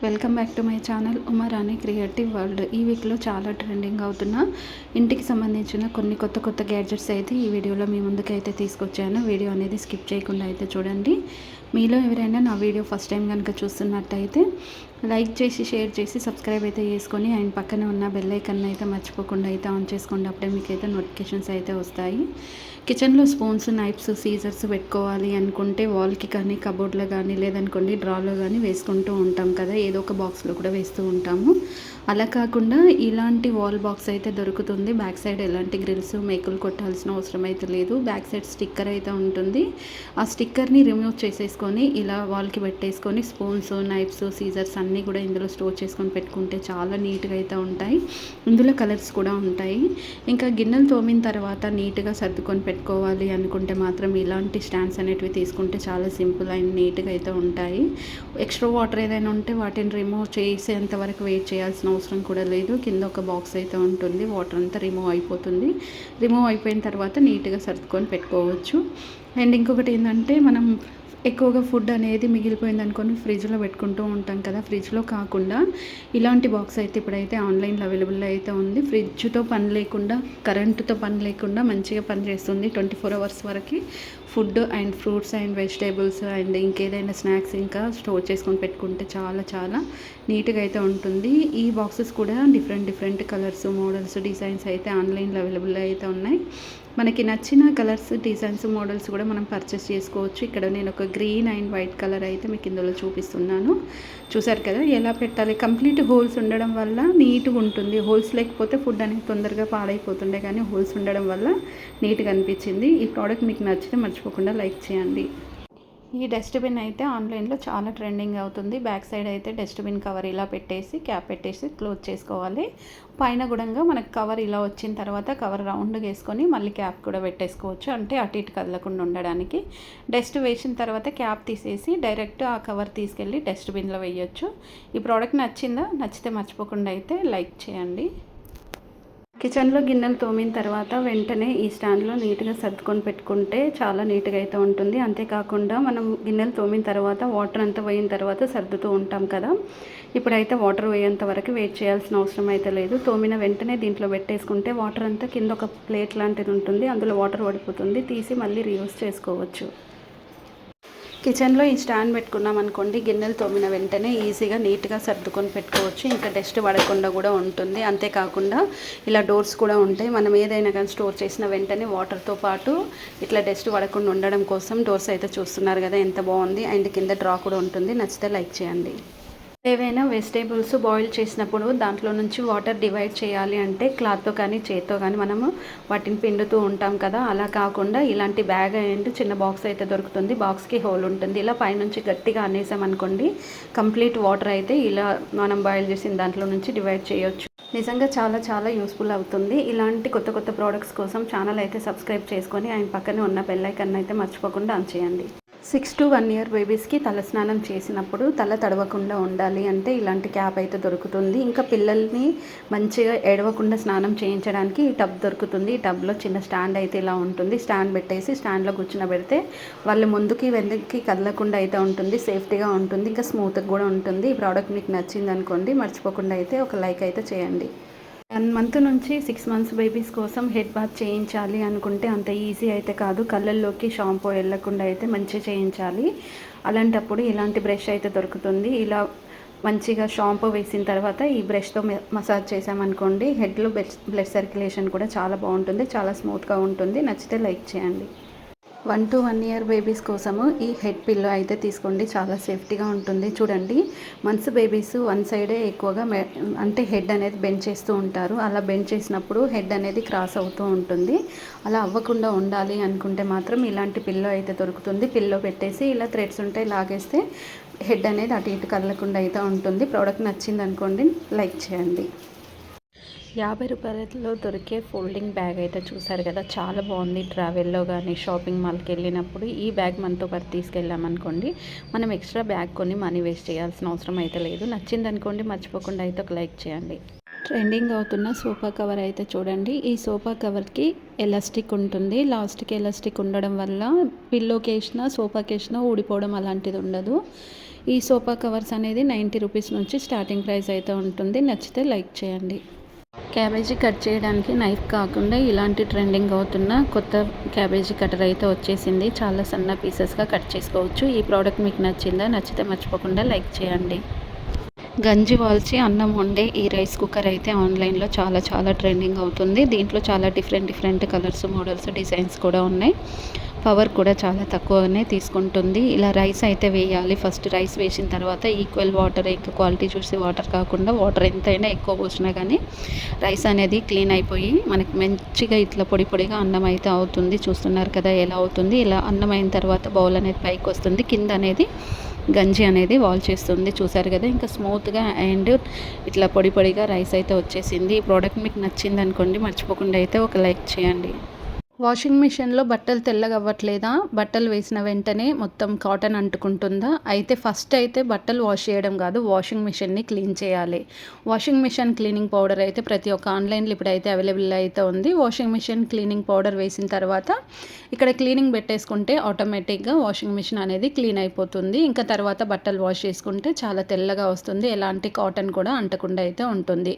Welcome back to my channel Uma Rani creative world. ఈ వీక్లో చాలా ట్రెండింగ్ అవుతున్న ఇంటికి సంబంధించిన కొన్ని కొత్త కొత్త గ్యాడ్జెట్స్ అయితే ఈ వీడియోలో మీ ముందుకు అయితే తీసుకొచ్చాను. వీడియో అనేది స్కిప్ చేయకుండా అయితే చూడండి. మీలో ఎవరైనా నా వీడియో ఫస్ట్ టైం కనుక చూస్తున్నట్టయితే లైక్ చేసి షేర్ చేసి సబ్స్క్రైబ్ అయితే చేసుకొని ఆయన పక్కన ఉన్న బెల్ ఐకాన్ అయితే మర్చిపోకుండా అయితే ఆన్ చేసుకోండి. అప్పుడే మీకు అయితే నోటిఫికేషన్స్ అయితే వస్తాయి. కిచెన్లో స్పూన్స్, నైఫ్స్, సీజర్స్ పెట్టుకోవాలి అనుకుంటే వాల్కి కానీ కబోర్డ్లో కానీ లేదనుకోండి డ్రాలో కానీ వేసుకుంటూ ఉంటాం కదా, ఏదో ఒక బాక్స్లో కూడా వేస్తూ ఉంటాము. అలా కాకుండా ఇలాంటి వాల్ బాక్స్ అయితే దొరుకుతుంది. బ్యాక్ సైడ్ ఎలాంటి గ్రిల్స్ మేకులు కొట్టాల్సిన అవసరం అయితే లేదు. బ్యాక్ సైడ్ స్టిక్కర్ అయితే ఉంటుంది. ఆ స్టిక్కర్ని రిమూవ్ చేసేసుకొని ఇలా వాల్కి పెట్టేసుకొని స్పూన్స్, నైఫ్స్, సీజర్స్ అన్నీ కూడా ఇందులో స్టోర్ చేసుకొని పెట్టుకుంటే చాలా నీట్గా అయితే ఉంటాయి. ఇందులో కలర్స్ కూడా ఉంటాయి. ఇంకా గిన్నెలు తోమిన తర్వాత నీట్గా సర్దుకొని పెట్టుకోవాలి అనుకుంటే మాత్రం ఇలాంటి స్టాండ్స్ అనేటివి తీసుకుంటే చాలా సింపుల్ అండ్ నీట్గా అయితే ఉంటాయి. ఎక్స్ట్రా వాటర్ ఏదైనా ఉంటే వాటిని రిమూవ్ చేసేంత వరకు వెయిట్ చేయాల్సిన అవసరం కూడా లేదు. కింద ఒక బాక్స్ అయితే ఉంటుంది, వాటర్ అంతా రిమూవ్ అయిపోతుంది. రిమూవ్ అయిపోయిన తర్వాత నీట్గా సర్దుకొని పెట్టుకోవచ్చు. అండ్ ఇంకొకటి ఏంటంటే, మనం ఎక్కువగా ఫుడ్ అనేది మిగిలిపోయింది అనుకొని ఫ్రిడ్జ్లో పెట్టుకుంటూ ఉంటాం కదా, ఫ్రిడ్జ్లో కాకుండా ఇలాంటి బాక్స్ అయితే ఇప్పుడైతే ఆన్లైన్లో అవైలబుల్ అయితే ఉంది. ఫ్రిడ్జ్తో పని లేకుండా, కరెంటుతో పని లేకుండా మంచిగా పనిచేస్తుంది. 24 అవర్స్ వరకు food and fruits and vegetables and ఇంకేదైనా స్నాక్స్ ఇంకా స్టోర్ చేసుకొని పెట్టుకుంటే చాలా చాలా నీట్గా అయితే ఉంటుంది. ఈ బాక్సెస్ కూడా డిఫరెంట్ కలర్స్, మోడల్స్, డిజైన్స్ అయితే ఆన్లైన్లో అవైలబుల్ అయితే ఉన్నాయి. మనకి నచ్చిన కలర్స్, డిజైన్స్, మోడల్స్ కూడా మనం పర్చేస్ చేసుకోవచ్చు. ఇక్కడ నేను ఒక గ్రీన్ అండ్ వైట్ కలర్ అయితే మీకు ఇందులో చూపిస్తున్నాను. చూసారు కదా ఎలా పెట్టాలి. కంప్లీట్ హోల్స్ ఉండడం వల్ల నీట్గా ఉంటుంది. హోల్స్ లేకపోతే ఫుడ్ అనేది తొందరగా పాడైపోతుండే, కానీ హోల్స్ ఉండడం వల్ల నీట్గా అనిపించింది. ఈ ప్రోడక్ట్ మీకు నచ్చితే మర్చిపోకుండా లైక్ చేయండి. ఈ డస్ట్బిన్ అయితే ఆన్లైన్లో చాలా ట్రెండింగ్ అవుతుంది. బ్యాక్ సైడ్ అయితే డస్ట్బిన్ కవర్ ఇలా పెట్టేసి క్యాప్ పెట్టేసి క్లోజ్ చేసుకోవాలి. పైన కూడా మనకు కవర్ ఇలా వచ్చిన తర్వాత కవర్ రౌండ్గా వేసుకొని మళ్ళీ క్యాప్ కూడా పెట్టేసుకోవచ్చు. అంటే అటు ఇటు కదలకుండా ఉండడానికి. డస్ట్ వేసిన తర్వాత క్యాప్ తీసేసి డైరెక్ట్ ఆ కవర్ తీసుకెళ్ళి డస్ట్బిన్లో వేయొచ్చు. ఈ ప్రోడక్ట్ నచ్చితే మర్చిపోకుండా అయితే లైక్ చేయండి. కిచెన్లో గిన్నెలు తోమిన తర్వాత వెంటనే ఈ స్టాండ్లో నీట్గా సర్దుకొని పెట్టుకుంటే చాలా నీట్గా అయితే ఉంటుంది. అంతేకాకుండా మనం గిన్నెలు తోమిన తర్వాత వాటర్ అంతా పోయిన తర్వాత సర్దుతూ ఉంటాం కదా, ఇప్పుడైతే వాటర్ పోయేంత వరకు వెయిట్ చేయాల్సిన అవసరం అయితే లేదు. తోమిన వెంటనే దీంట్లో పెట్టేసుకుంటే వాటర్ అంతా కింద ఒక ప్లేట్ లాంటిది ఉంటుంది, అందులో వాటర్ పడిపోతుంది. తీసి మళ్ళీ రీయూస్ చేసుకోవచ్చు. కిచెన్లో ఈ స్టాండ్ పెట్టుకున్నాం అనుకోండి, గిన్నెలు తోమిన వెంటనే ఈజీగా నీట్గా సర్దుకొని పెట్టుకోవచ్చు. ఇంకా డస్ట్ పడకుండా కూడా ఉంటుంది. అంతేకాకుండా ఇలా డోర్స్ కూడా ఉంటాయి. మనం ఏదైనా కానీ స్టోర్ చేసిన వెంటనే వాటర్తో పాటు ఇట్లా డస్ట్ పడకుండా ఉండడం కోసం డోర్స్ అయితే చూస్తున్నారు కదా, ఎంత బాగుంది. అండ్ కింద డ్రా కూడా ఉంటుంది. నచ్చితే లైక్ చేయండి. ఏవైనా వెజిటేబుల్స్ బాయిల్ చేసినప్పుడు దాంట్లో నుంచి వాటర్ డివైడ్ చేయాలి అంటే క్లాత్తో కానీ చేత్తో కానీ మనము వాటిని పిండుతూ ఉంటాం కదా, అలా కాకుండా ఇలాంటి బ్యాగ్ అండ్ చిన్న బాక్స్ అయితే దొరుకుతుంది. బాక్స్కి హోల్ ఉంటుంది. ఇలా పైనుంచి గట్టిగా అనేసామనుకోండి, కంప్లీట్ వాటర్ అయితే ఇలా మనం బాయిల్ చేసిన దాంట్లో నుంచి డివైడ్ చేయొచ్చు. నిజంగా చాలా చాలా యూస్ఫుల్ అవుతుంది. ఇలాంటి కొత్త కొత్త ప్రోడక్ట్స్ కోసం ఛానల్ అయితే సబ్స్క్రైబ్ చేసుకొని ఆయన పక్కనే ఉన్న బెల్ ఐకాన్ అయితే మర్చిపోకుండా ఆన్ చేయండి. 6 to 1 year బేబీస్కి తల స్నానం చేసినప్పుడు తల తడవకుండా ఉండాలి అంటే ఇలాంటి క్యాప్ అయితే దొరుకుతుంది. ఇంకా పిల్లల్ని మంచిగా ఎడవకుండా స్నానం చేయించడానికి ఈ టబ్ దొరుకుతుంది. ఈ టబ్లో చిన్న స్టాండ్ అయితే ఇలా ఉంటుంది. స్టాండ్ పెట్టేసి స్టాండ్లో కూర్చునబెడితే వాళ్ళు ముందుకి వెనక్కి కదలకుండా అయితే ఉంటుంది. సేఫ్టీగా ఉంటుంది. ఇంకా స్మూత్గా కూడా ఉంటుంది. ఈ ప్రోడక్ట్ మీకు నచ్చింది అనుకోండి, మర్చిపోకుండా అయితే ఒక లైక్ అయితే చేయండి. 1 month నుంచి 6 months బేబీస్ కోసం హెడ్ బాత్ చేయించాలి అనుకుంటే అంత ఈజీ అయితే కాదు. కళ్ళల్లోకి షాంపూ వెళ్ళకుండా అయితే మంచిగా చేయించాలి. అలాంటప్పుడు ఇలాంటి బ్రష్ అయితే దొరుకుతుంది. ఇలా మంచిగా షాంపూ వేసిన తర్వాత ఈ బ్రష్తో మసాజ్ చేసామనుకోండి, హెడ్లో బ్లడ్ సర్క్యులేషన్ కూడా చాలా బాగుంటుంది. చాలా స్మూత్గా ఉంటుంది. నచ్చితే లైక్ చేయండి. 1 to 1 year బేబీస్ కోసము ఈ హెడ్ పిల్లో అయితే తీసుకోండి. చాలా సేఫ్టీగా ఉంటుంది. చూడండి, మంత్స్ బేబీస్ వన్ సైడే ఎక్కువగా అంటే హెడ్ అనేది బెండ్ చేస్తూ ఉంటారు. అలా బెండ్ చేసినప్పుడు హెడ్ అనేది క్రాస్ అవుతూ ఉంటుంది. అలా అవ్వకుండా ఉండాలి అనుకుంటే మాత్రం ఇలాంటి పిల్లో అయితే దొరుకుతుంది. పిల్లో పెట్టేసి ఇలా థ్రెడ్స్ ఉంటాయి, లాగేస్తే హెడ్ అనేది అటు ఇటు కదలకుండా అయితే ఉంటుంది. ప్రోడక్ట్ నచ్చింది అనుకోండి, లైక్ చేయండి. 50 రూపాయలలో దొరికే ఫోల్డింగ్ బ్యాగ్ అయితే చూసారు కదా, చాలా బాగుంది. ట్రావెల్లో కానీ షాపింగ్ మాల్కి వెళ్ళినప్పుడు ఈ బ్యాగ్ మనతో పాటు తీసుకెళ్ళామనుకోండి, మనం ఎక్స్ట్రా బ్యాగ్ కొని మనీ వేస్ట్ చేయాల్సిన అవసరం అయితే లేదు. నచ్చింది అనుకోండి, మర్చిపోకుండా అయితే ఒక లైక్ చేయండి. ట్రెండింగ్ అవుతున్న సోఫా కవర్ అయితే చూడండి. ఈ సోఫా కవర్కి ఎలాస్టిక్ ఉంటుంది. లాస్ట్కి ఎలాస్టిక్ ఉండడం వల్ల పిల్లోకి వేసినా సోఫాకి వేసినా ఊడిపోవడం అలాంటిది ఉండదు. ఈ సోఫా కవర్స్ అనేది 90 రూపీస్ నుంచి స్టార్టింగ్ ప్రైస్ అయితే ఉంటుంది. నచ్చితే లైక్ చేయండి. క్యాబేజీ కట్ చేయడానికి నైఫ్ కాకుండా ఇలాంటి ట్రెండింగ్ అవుతున్న కొత్త క్యాబేజీ కటర్ అయితే వచ్చేసింది. చాలా సన్న పీసెస్గా కట్ చేసుకోవచ్చు. ఈ ప్రోడక్ట్ మీకు నచ్చిందా? నచ్చితే మర్చిపోకుండా లైక్ చేయండి. గంజి వాల్చి అన్నం వండే ఈ రైస్ కుక్కర్ అయితే ఆన్లైన్లో చాలా ట్రెండింగ్ అవుతుంది. దీంట్లో చాలా డిఫరెంట్ కలర్స్, మోడల్స్, డిజైన్స్ కూడా ఉన్నాయి. పవర్ కూడా చాలా తక్కువనే తీసుకుంటుంది. ఇలా రైస్ అయితే వేయాలి. ఫస్ట్ రైస్ వేసిన తర్వాత ఈక్వల్ వాటర్, ఇంకా క్వాలిటీ చూసి వాటర్ కాకుండా వాటర్ ఎంతైనా ఎక్కువ పోసినా కానీ రైస్ అనేది క్లీన్ అయిపోయి మనకి మంచిగా ఇట్లా పొడిగా అన్నం అయితే అవుతుంది. చూస్తున్నారు కదా ఎలా అవుతుంది. ఇలా అన్నం అయిన తర్వాత బౌల్ అనేది పైకి వస్తుంది. కింద అనేది గంజి అనేది వాల్ చేస్తుంది. చూసారు కదా, ఇంకా స్మూత్గా అండ్ ఇట్లా పొడిగా రైస్ అయితే వచ్చేసింది. ఈ ప్రోడక్ట్ మీకు నచ్చింది అనుకోండి, మర్చిపోకుండా అయితే ఒక లైక్ చేయండి. వాషింగ్ మిషన్లో బట్టలు తెల్లగా అవ్వట్లేదా? బట్టలు వేసిన వెంటనే మొత్తం కాటన్ అంటుకుంటుందా? అయితే ఫస్ట్ అయితే బట్టలు వాష్ చేయడం కాదు, వాషింగ్ మిషన్ని క్లీన్ చేయాలి. వాషింగ్ మిషన్ క్లీనింగ్ పౌడర్ అయితే ప్రతి ఒక్క ఆన్లైన్లో ఇప్పుడైతే అవైలబుల్ అయితే ఉంది. వాషింగ్ మిషన్ క్లీనింగ్ పౌడర్ వేసిన తర్వాత ఇక్కడ క్లీనింగ్ పెట్టేసుకుంటే ఆటోమేటిక్గా వాషింగ్ మిషన్ అనేది క్లీన్ అయిపోతుంది. ఇంకా తర్వాత బట్టలు వాష్ చేసుకుంటే చాలా తెల్లగా వస్తుంది. ఎలాంటి కాటన్ కూడా అంటకుండా అయితే ఉంటుంది.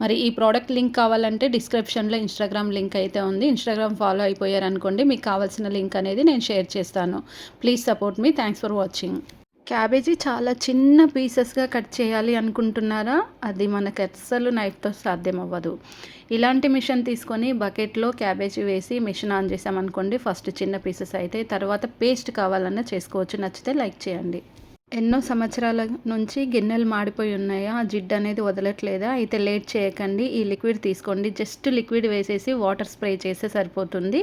మరి ఈ ప్రోడక్ట్ లింక్ కావాలంటే డిస్క్రిప్షన్లో ఇన్స్టాగ్రామ్ లింక్ అయితే ఉంది. ఇన్స్టాగ్రామ్ ఫాలో అయిపోయారనుకోండి, మీకు కావాల్సిన లింక్ అనేది నేను షేర్ చేస్తాను. Please support me. Thanks for watching. Cabbage చాలా చిన్న పీసెస్గా కట్ చేయాలి అనుకుంటున్నారా? అది మనకు అస్సలు నైఫ్తో సాధ్యం అవ్వదు. ఇలాంటి మిషన్ తీసుకొని బకెట్లో క్యాబేజీ వేసి మిషన్ ఆన్ చేసామనుకోండి, ఫస్ట్ చిన్న పీసెస్ అయితే తర్వాత పేస్ట్ కావాలన్నా చేసుకోవచ్చు. నచ్చితే లైక్ చేయండి. ఎన్నో సంవత్సరాల నుంచి గిన్నెలు మాడిపోయి ఉన్నాయా? ఆ జిడ్డు అనేది వదలట్లేదా? అయితే లేట్ చేయకండి, ఈ లిక్విడ్ తీసుకోండి. జస్ట్ లిక్విడ్ వేసేసి వాటర్ స్ప్రే చేస్తే సరిపోతుంది.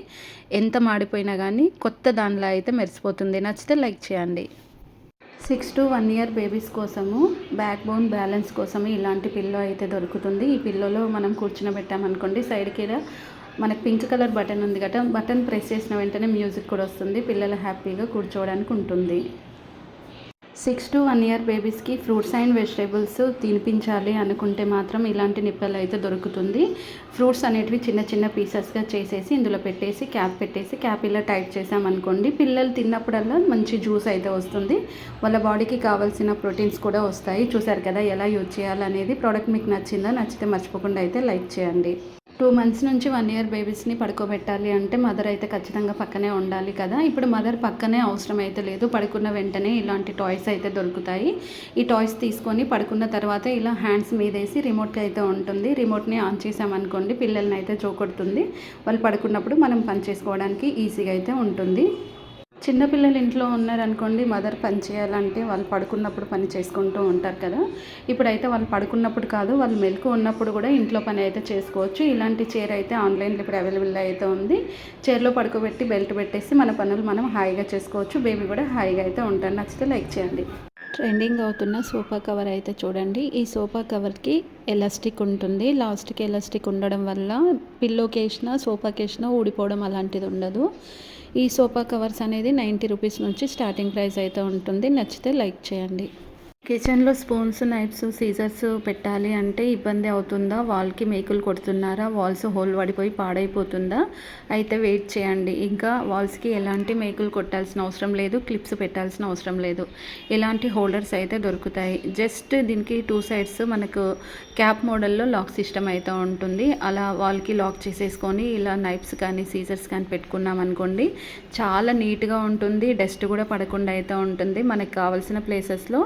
ఎంత మాడిపోయినా కానీ కొత్త దానిలా అయితే మెరిసిపోతుంది. నచ్చితే లైక్ చేయండి. 6 to 1 year బేబీస్ కోసము బ్యాక్ బోన్ బ్యాలెన్స్ కోసము ఇలాంటి పిల్లో అయితే దొరుకుతుంది. ఈ పిల్లోలో మనం కూర్చునబెట్టామనుకోండి, సైడ్కి మనకి పింక్ కలర్ బటన్ ఉంది కదా, బటన్ ప్రెస్ చేసిన వెంటనే మ్యూజిక్ కూడా వస్తుంది. పిల్లలు హ్యాపీగా కూర్చోవడానికి ఉంటుంది. 6 to 1 year బేబీస్కి ఫ్రూట్స్ అండ్ వెజిటేబుల్స్ తినిపించాలి అనుకుంటే మాత్రం ఇలాంటి నిప్పలు అయితే దొరుకుతుంది. ఫ్రూట్స్ అనేటివి చిన్న పీసెస్గా చేసేసి ఇందులో పెట్టేసి క్యాప్ పెట్టేసి క్యాప్ ఇలా టైట్ చేసామనుకోండి, పిల్లలు తిన్నప్పుడల్లా మంచి జ్యూస్ అయితే వస్తుంది. వాళ్ళ బాడీకి కావాల్సిన ప్రోటీన్స్ కూడా వస్తాయి. చూసారు కదా ఎలా యూజ్ చేయాలనేది. ప్రోడక్ట్ మీకు నచ్చిందా? నచ్చితే మర్చిపోకుండా అయితే లైక్ చేయండి. 2 months నుంచి 1 year బేబీస్ని పడుకోబెట్టాలి అంటే మదర్ అయితే ఖచ్చితంగా పక్కనే ఉండాలి కదా. ఇప్పుడు మదర్ పక్కనే అవసరం అయితే లేదు. పడుకున్న వెంటనే ఇలాంటి టాయ్స్ అయితే దొరుకుతాయి. ఈ టాయ్స్ తీసుకొని పడుకున్న తర్వాత ఇలా హ్యాండ్స్ మీదేసి రిమోట్ అయితే ఉంటుంది. రిమోట్ని ఆన్ చేసామనుకోండి, పిల్లల్ని అయితే జోకొడుతుంది. వాళ్ళు పడుకున్నప్పుడు మనం పని చేసుకోవడానికి ఈజీగా అయితే ఉంటుంది. చిన్నపిల్లలు ఇంట్లో ఉన్నారనుకోండి, మదర్ పని చేయాలంటే వాళ్ళు పడుకున్నప్పుడు పని చేసుకుంటూ ఉంటారు కదా. ఇప్పుడైతే వాళ్ళు పడుకున్నప్పుడు కాదు, వాళ్ళు మెలకు ఉన్నప్పుడు కూడా ఇంట్లో పని అయితే చేసుకోవచ్చు. ఇలాంటి చైర్ అయితే ఆన్లైన్లో ఇప్పుడు అవైలబుల్ అయితే ఉంది. చైర్లో పడుకోబెట్టి బెల్ట్ పెట్టేసి మన పనులు మనం హాయిగా చేసుకోవచ్చు. బేబీ కూడా హాయిగా అయితే ఉంటారు. నచ్చితే లైక్ చేయండి. ట్రెండింగ్ అవుతున్న సోఫా కవర్ అయితే చూడండి. ఈ సోఫా కవర్కి ఎలాస్టిక్ ఉంటుంది. లాస్ట్కి ఎలాస్టిక్ ఉండడం వల్ల పిల్లోకి వేసినా సోఫాకి వేసినా ఊడిపోవడం అలాంటిది ఉండదు. ఈ సోఫా కవర్స్ అనేది 90 రూపీస్ నుంచి స్టార్టింగ్ ప్రైస్ అయితే ఉంటుంది. నచ్చితే లైక్ చేయండి. కిచెన్లో స్పూన్స్, నైఫ్స్, సీజర్స్ పెట్టాలి అంటే ఇబ్బంది అవుతుందా? వాల్కి మేకులు కొడుతున్నారా? వాల్స్ హోల్ పడిపోయి పాడైపోతుందా? అయితే వెయిట్ చేయండి. ఇంకా వాల్స్కి ఎలాంటి మేకులు కొట్టాల్సిన అవసరం లేదు, క్లిప్స్ పెట్టాల్సిన అవసరం లేదు. ఇలాంటి హోల్డర్స్ అయితే దొరుకుతాయి. జస్ట్ దీనికి 2 sides మనకు క్యాప్ మోడల్లో లాక్ సిస్టమ్ అయితే ఉంటుంది. అలా వాల్కి లాక్ చేసేసుకొని ఇలా నైఫ్స్ కానీ సీజర్స్ కానీ పెట్టుకున్నాం అనుకోండి, చాలా నీట్గా ఉంటుంది. డస్ట్ కూడా పడకుండా అయితే ఉంటుంది. మనకు కావాల్సిన ప్లేసెస్లో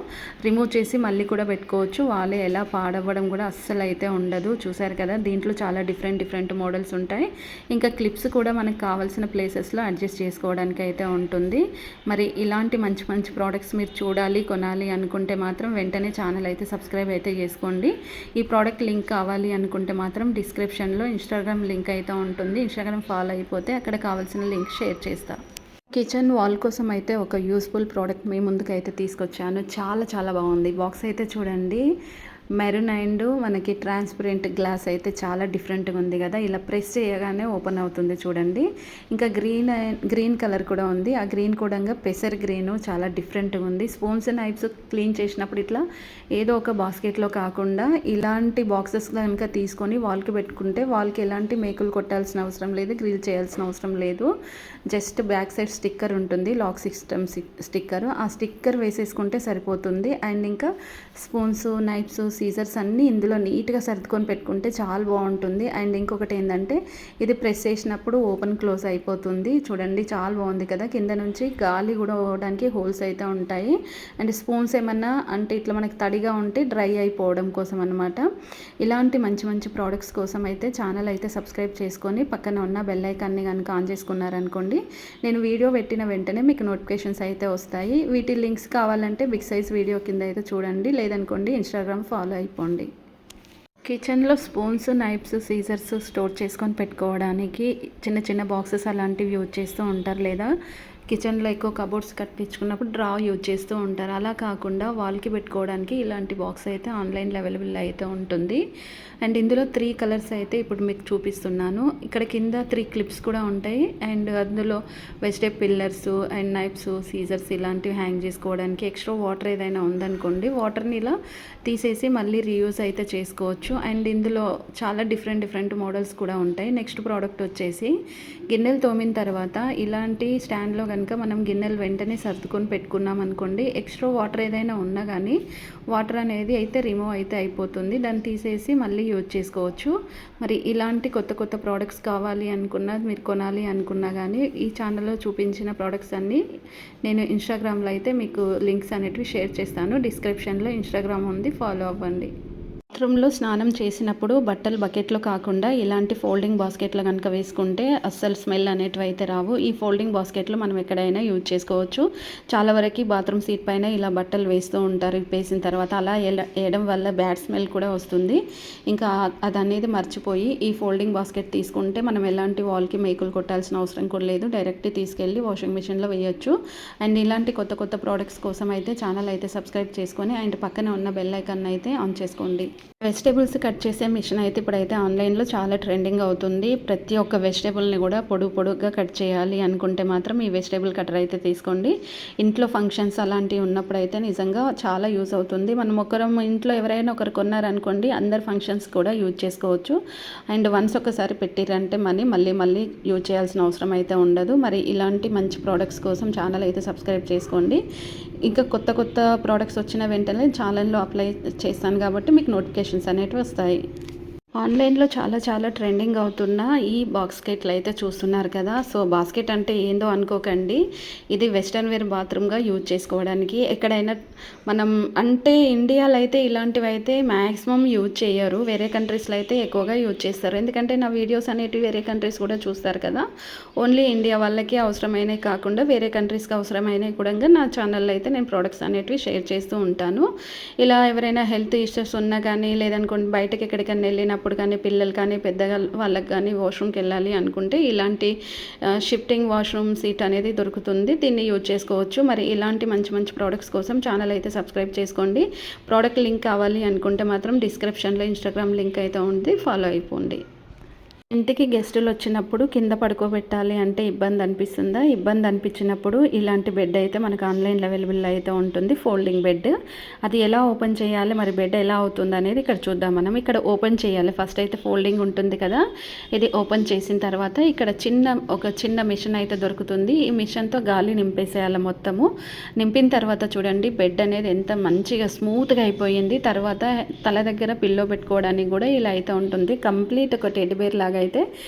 రిమూవ్ చేసి మళ్ళీ కూడా పెట్టుకోవచ్చు. వాళ్ళే ఎలా పాడవ్వడం కూడా అస్సలు అయితే ఉండదు. చూసారు కదా, దీంట్లో చాలా డిఫరెంట్ మోడల్స్ ఉంటాయి. ఇంకా క్లిప్స్ కూడా మనకు కావాల్సిన ప్లేసెస్లో అడ్జస్ట్ చేసుకోవడానికి అయితే ఉంటుంది. మరి ఇలాంటి మంచి ప్రోడక్ట్స్ మీరు చూడాలి, కొనాలి అనుకుంటే మాత్రం వెంటనే ఛానల్ అయితే సబ్స్క్రైబ్ అయితే చేసుకోండి. ఈ ప్రోడక్ట్ లింక్ కావాలి అనుకుంటే మాత్రం డిస్క్రిప్షన్లో ఇన్స్టాగ్రామ్ లింక్ అయితే ఉంటుంది. ఇన్స్టాగ్రామ్ ఫాలో అయిపోతే అక్కడ కావాల్సిన లింక్ షేర్ చేస్తాను. కిచెన్ వాల్ కోసం అయితే ఒక యూస్ఫుల్ ప్రోడక్ట్ మీ ముందుకు అయితే తీసుకొచ్చాను. చాలా బాగుంది. బాక్స్ అయితే చూడండి, మెరూన్ అండ్ మనకి ట్రాన్స్పరెంట్ గ్లాస్ అయితే చాలా డిఫరెంట్గా ఉంది కదా. ఇలా ప్రెస్ చేయగానే ఓపెన్ అవుతుంది చూడండి. ఇంకా గ్రీన్ కలర్ కూడా ఉంది. ఆ గ్రీన్ కూడా పెసర్ గ్రీన్ చాలా డిఫరెంట్గా ఉంది. స్పూన్స్ నైఫ్స్ క్లీన్ చేసినప్పుడు ఇట్లా ఏదో ఒక బాస్కెట్లో కాకుండా ఇలాంటి బాక్సెస్ కనుక తీసుకొని వాల్కి పెట్టుకుంటే వాల్కి ఎలాంటి మేకులు కొట్టాల్సిన అవసరం లేదు, గ్రిల్ చేయాల్సిన అవసరం లేదు. జస్ట్ బ్యాక్ సైడ్ స్టిక్కర్ ఉంటుంది, లాక్ సిస్టమ్ స్టిక్కర్. ఆ స్టిక్కర్ వేసేసుకుంటే సరిపోతుంది. అండ్ ఇంకా స్పూన్స్, నైఫ్స్, సీజర్స్ అన్నీ ఇందులో నీట్గా సర్దుకొని పెట్టుకుంటే చాలా బాగుంటుంది. అండ్ ఇంకొకటి ఏంటంటే ఇది ప్రెస్ చేసినప్పుడు ఓపెన్ క్లోజ్ అయిపోతుంది చూడండి. చాలా బాగుంది కదా. కింద నుంచి గాలి కూడా పోవడానికి హోల్స్ అయితే ఉంటాయి. అండ్ స్పూన్స్ ఏమన్నా అంటే ఇట్లా మనకి తడిగా ఉంటే డ్రై అయిపోవడం కోసం అనమాట. ఇలాంటి మంచి మంచి ప్రోడక్ట్స్ కోసం అయితే ఛానల్ అయితే సబ్స్క్రైబ్ చేసుకొని పక్కన ఉన్న బెల్ ఐకాన్ని కనుక ఆన్ చేసుకున్నారనుకోండి, నేను వీడియో పెట్టిన వెంటనే మీకు నోటిఫికేషన్స్ అయితే వస్తాయి. వీటి లింక్స్ కావాలంటే బిగ్ సైజ్ వీడియో కింద అయితే చూడండి, లేదనుకోండి ఇన్స్టాగ్రామ్ ఫాలో అయిపోండి. కిచెన్లో స్పూన్స్, నైఫ్స్, సీజర్స్ స్టోర్ చేసుకొని పెట్టుకోవడానికి చిన్న చిన్న బాక్సెస్ అలాంటివి యూజ్ చేస్తూ ఉంటారు, లేదా కిచెన్లో ఎక్కువ కబోర్డ్స్ కట్టించుకున్నప్పుడు డ్రా యూజ్ చేస్తూ ఉంటారు. అలా కాకుండా వాల్కి పెట్టుకోవడానికి ఇలాంటి బాక్స్ అయితే ఆన్లైన్లో అవైలబుల్ అయితే ఉంటుంది. అండ్ ఇందులో 3 కలర్స్ అయితే ఇప్పుడు మీకు చూపిస్తున్నాను. ఇక్కడ కింద 3 క్లిప్స్ కూడా ఉంటాయి. అండ్ అందులో vegetable peelers and knives, scissors ఇలాంటివి హ్యాంగ్ చేసుకోవడానికి. ఎక్స్ట్రా వాటర్ ఏదైనా ఉందనుకోండి, వాటర్ని ఇలా తీసేసి మళ్ళీ రీయూజ్ అయితే చేసుకోవచ్చు. అండ్ ఇందులో చాలా డిఫరెంట్ మోడల్స్ కూడా ఉంటాయి. నెక్స్ట్ ప్రోడక్ట్ వచ్చేసి గిన్నెలు తోమిన తర్వాత ఇలాంటి స్టాండ్లో కనుక మనం గిన్నెలు వెంటనే సర్దుకొని పెట్టుకున్నాం అనుకోండి, ఎక్స్ట్రా వాటర్ ఏదైనా ఉన్నా కానీ వాటర్ అనేది అయితే రిమూవ్ అయితే అయిపోతుంది. దాన్ని తీసేసి మళ్ళీ యూజ్ చేసుకోవచ్చు. మరి ఇలాంటి కొత్త ప్రోడక్ట్స్ కావాలి అనుకున్నా, మీరు కొనాలి అనుకున్నా కానీ ఈ ఛానల్లో చూపించిన ప్రోడక్ట్స్ అన్నీ నేను ఇన్స్టాగ్రామ్లో అయితే మీకు లింక్స్ అనేటివి షేర్ చేస్తాను. డిస్క్రిప్షన్లో ఇన్స్టాగ్రామ్ ఉంది, ఫాలో అవ్వండి. బాత్రూంలో స్నానం చేసినప్పుడు బట్టలు బకెట్లో కాకుండా ఇలాంటి ఫోల్డింగ్ బాస్కెట్లో కనుక వేసుకుంటే అస్సలు స్మెల్ అనేటివి అయితే రావు. ఈ ఫోల్డింగ్ బాస్కెట్లో మనం ఎక్కడైనా యూజ్ చేసుకోవచ్చు. చాలా వరకు బాత్రూమ్ సీట్ పైన ఇలా బట్టలు వేస్తూ ఉంటారు. వేసిన తర్వాత అలా వేయడం వల్ల బ్యాడ్ స్మెల్ కూడా వస్తుంది. ఇంకా అది అనేది మర్చిపోయి ఈ ఫోల్డింగ్ బాస్కెట్ తీసుకుంటే మనం ఎలాంటి వాల్కి మేకులు కొట్టాల్సిన అవసరం కూడా లేదు. డైరెక్ట్ తీసుకెళ్ళి వాషింగ్ మిషన్లో వేయచ్చు. అండ్ ఇలాంటి కొత్త ప్రోడక్ట్స్ కోసం అయితే ఛానల్ అయితే సబ్స్క్రైబ్ చేసుకొని అండ్ పక్కన ఉన్న బెల్ ఐకాన్ అయితే ఆన్ చేసుకోండి. వెజిటేబుల్స్ కట్ చేసే మిషన్ అయితే ఇప్పుడైతే ఆన్లైన్లో చాలా ట్రెండింగ్ అవుతుంది. ప్రతి ఒక్క వెజిటేబుల్ని కూడా పొడుగ్గా కట్ చేయాలి అనుకుంటే మాత్రం ఈ వెజిటేబుల్ కటర్ అయితే తీసుకోండి. ఇంట్లో ఫంక్షన్స్ అలాంటివి ఉన్నప్పుడు అయితే నిజంగా చాలా యూజ్ అవుతుంది. మనం ఇంట్లో ఎవరైనా ఒకరు కొన్నారనుకోండి, అందరు ఫంక్షన్స్ కూడా యూజ్ చేసుకోవచ్చు. అండ్ వన్స్ ఒకసారి పెట్టిరంటే మళ్ళీ యూజ్ చేయాల్సిన అవసరం అయితే ఉండదు. మరి ఇలాంటి మంచి ప్రోడక్ట్స్ కోసం ఛానల్ అయితే సబ్స్క్రైబ్ చేసుకోండి. ఇంకా కొత్త ప్రోడక్ట్స్ వచ్చిన వెంటనే ఛానల్లో అప్లై చేస్తాను కాబట్టి మీకు నోటిఫికేషన్స్ అనేటివి వస్తాయి. ఆన్లైన్లో చాలా ట్రెండింగ్ అవుతున్న ఈ బాస్కెట్లు అయితే చూస్తున్నారు కదా. సో బాస్కెట్ అంటే ఏందో అనుకోకండి, ఇది వెస్ట్రన్ వేర్ బాత్రూమ్గా యూజ్ చేసుకోవడానికి. ఎక్కడైనా మనం అంటే ఇండియాలో అయితే ఇలాంటివి అయితే మ్యాక్సిమం యూజ్ చేయరు. వేరే కంట్రీస్లో అయితే ఎక్కువగా యూజ్ చేస్తారు. ఎందుకంటే నా వీడియోస్ అనేటివి వేరే కంట్రీస్ కూడా చూస్తారు కదా. ఓన్లీ ఇండియా వాళ్ళకి అవసరమైనవి కాకుండా వేరే కంట్రీస్కి అవసరమైనవి కూడా నా ఛానల్లో అయితే నేను ప్రోడక్ట్స్ అనేటివి షేర్ చేస్తూ ఉంటాను. ఇలా ఎవరైనా హెల్త్ ఇష్యూస్ ఉన్నా కానీ, లేదనుకోండి బయటకి ఎక్కడికైనా వెళ్ళినప్పుడు కానీ, పిల్లలు కానీ, పెద్దగా వాళ్ళకి కానీ వాష్రూమ్కి వెళ్ళాలి అనుకుంటే ఇలాంటి షిఫ్టింగ్ వాష్రూమ్ సీట్ అనేది దొరుకుతుంది. దీన్ని యూజ్ చేసుకోవచ్చు. మరి ఇలాంటి మంచి ప్రోడక్ట్స్ కోసం ఛానల్ అయితే సబ్స్క్రైబ్ చేసుకోండి. ప్రోడక్ట్ లింక్ కావాలి అనుకుంటే మాత్రం డిస్క్రిప్షన్లో ఇన్స్టాగ్రామ్ లింక్ అయితే ఉంది, ఫాలో అయిపోండి. ఇంటికి గెస్టులు వచ్చినప్పుడు కింద పడుకోబెట్టాలి అంటే ఇబ్బంది అనిపిస్తుందా? ఇబ్బంది అనిపించినప్పుడు ఇలాంటి బెడ్ అయితే మనకు ఆన్లైన్లో అవైలబుల్ అయితే ఉంటుంది, ఫోల్డింగ్ బెడ్. అది ఎలా ఓపెన్ చేయాలి, మరి బెడ్ ఎలా అవుతుంది అనేది ఇక్కడ చూద్దాం. మనం ఇక్కడ ఓపెన్ చేయాలి. ఫస్ట్ అయితే ఫోల్డింగ్ ఉంటుంది కదా, ఇది ఓపెన్ చేసిన తర్వాత ఇక్కడ ఒక చిన్న మిషన్ అయితే దొరుకుతుంది. ఈ మిషన్తో గాలి నింపేసేయాలి మొత్తము. నింపిన తర్వాత చూడండి బెడ్ అనేది ఎంత మంచిగా స్మూత్గా అయిపోయింది. తర్వాత తల దగ్గర పిల్లో పెట్టుకోవడానికి కూడా ఇలా అయితే ఉంటుంది. కంప్లీట్ ఒక టెడ్డీ బేర్ లాగా అయితే